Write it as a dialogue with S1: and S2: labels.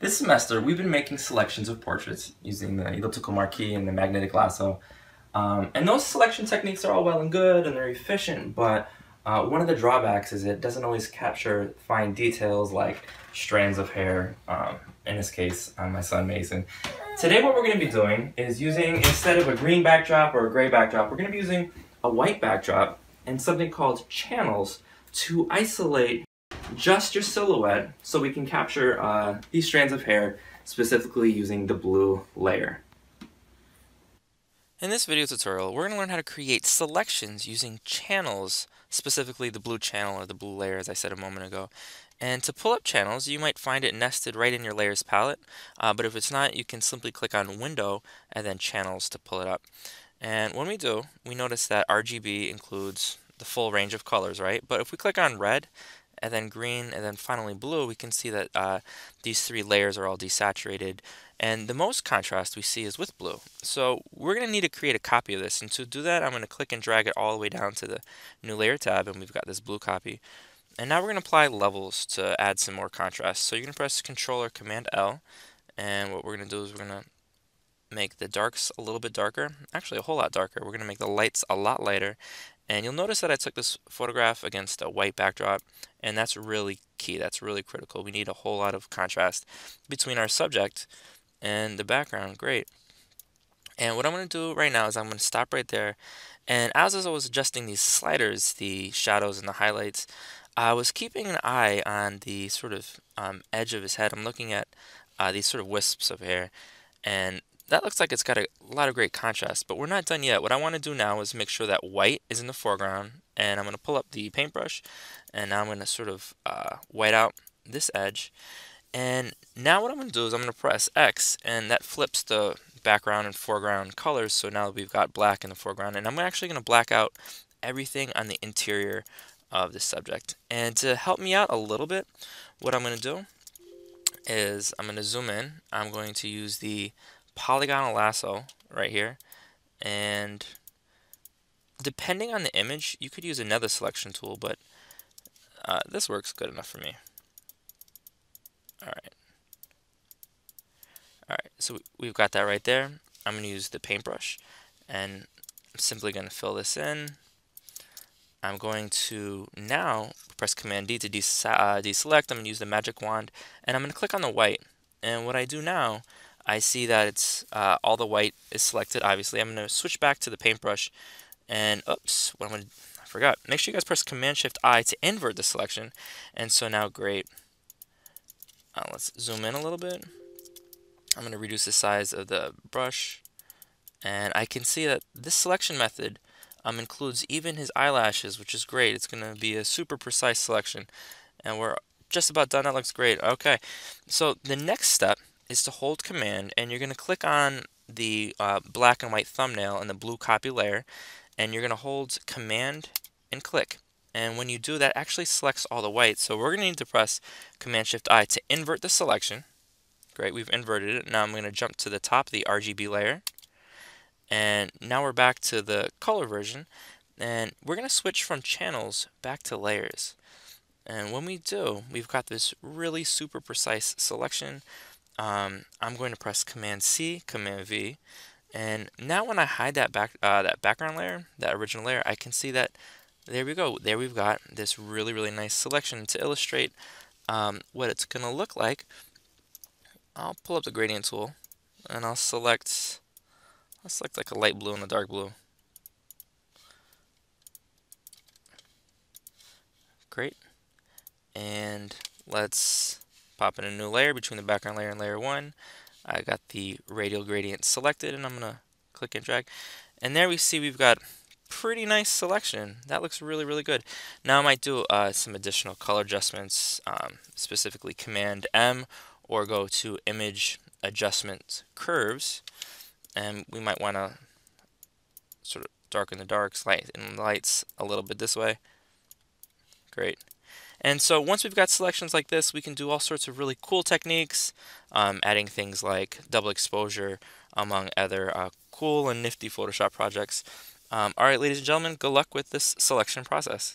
S1: This semester, we've been making selections of portraits using the elliptical marquee and the magnetic lasso. And those selection techniques are all well and good and they're efficient, but one of the drawbacks is it doesn't always capture fine details like strands of hair, in this case, my son Mason. Today what we're going to be doing is using, instead of a green backdrop or a gray backdrop, we're going to be using a white backdrop and something called channels to isolate just your silhouette so we can capture these strands of hair specifically using the blue layer.
S2: In this video tutorial, we're going to learn how to create selections using channels, specifically the blue channel or the blue layer, as I said a moment ago. And to pull up channels, you might find it nested right in your layers palette, but if it's not, you can simply click on Window and then Channels to pull it up. And when we do, we notice that RGB includes the full range of colors, right? But if we click on red, and then green, and then finally blue, we can see that these three layers are all desaturated, and the most contrast we see is with blue. So we're going to need to create a copy of this, and to do that I'm going to click and drag it all the way down to the new layer tab, and we've got this blue copy. And now we're going to apply levels to add some more contrast. So you're going to press Control or Command L, and what we're going to do is we're going to make the darks a little bit darker, actually a whole lot darker. We're going to make the lights a lot lighter, and you'll notice that I took this photograph against a white backdrop, and that's really key, that's really critical. We need a whole lot of contrast between our subject and the background. Great. And what I'm going to do right now is I'm going to stop right there, and as I was adjusting these sliders, the shadows and the highlights, I was keeping an eye on the sort of edge of his head. I'm looking at these sort of wisps of hair, and that looks like it's got a lot of great contrast, but we're not done yet. What I want to do now is make sure that white is in the foreground, and I'm going to pull up the paintbrush, and now I'm going to sort of white out this edge. And now what I'm going to do is I'm going to press X, and that flips the background and foreground colors, so now we've got black in the foreground, and I'm actually going to black out everything on the interior of the subject. And to help me out a little bit, what I'm going to do is I'm going to zoom in. I'm going to use the polygonal lasso right here, and depending on the image you could use another selection tool, but this works good enough for me. Alright, so we've got that right there. I'm going to use the paintbrush, and I'm simply going to fill this in. I'm going to now press Command D to deselect. I'm going to use the magic wand, and I'm going to click on the white. And what I do now, I see that it's all the white is selected. Obviously, I'm going to switch back to the paintbrush, and oops, I forgot. Make sure you guys press Command Shift I to invert the selection. And so now, great. Let's zoom in a little bit. I'm going to reduce the size of the brush, and I can see that this selection method includes even his eyelashes, which is great. It's going to be a super precise selection, and we're just about done. That looks great. Okay, so the next step is to hold Command, and you're going to click on the black and white thumbnail in the blue copy layer, and you're going to hold Command and click. And when you do, that actually selects all the white. So we're going to need to press Command Shift I to invert the selection. Great, we've inverted it. Now I'm going to jump to the top of the RGB layer. And now we're back to the color version. And we're going to switch from channels back to layers. And when we do, we've got this really super precise selection. I'm going to press Command C, Command V. And now when I hide that background layer, that original layer, I can see that there we go. There we've got this really, really nice selection. To illustrate what it's going to look like, I'll pull up the gradient tool, and I'll select like a light blue and a dark blue. Great. And let's pop in a new layer between the background layer and layer 1. I got the radial gradient selected, and I'm going to click and drag. And there we see we've got pretty nice selection. That looks really, really good. Now I might do some additional color adjustments, specifically Command M, or go to Image Adjustment Curves, and we might want to sort of darken the darks, lighten the lights a little bit this way. Great. And so once we've got selections like this, we can do all sorts of really cool techniques, adding things like double exposure, among other cool and nifty Photoshop projects. All right, ladies and gentlemen, good luck with this selection process.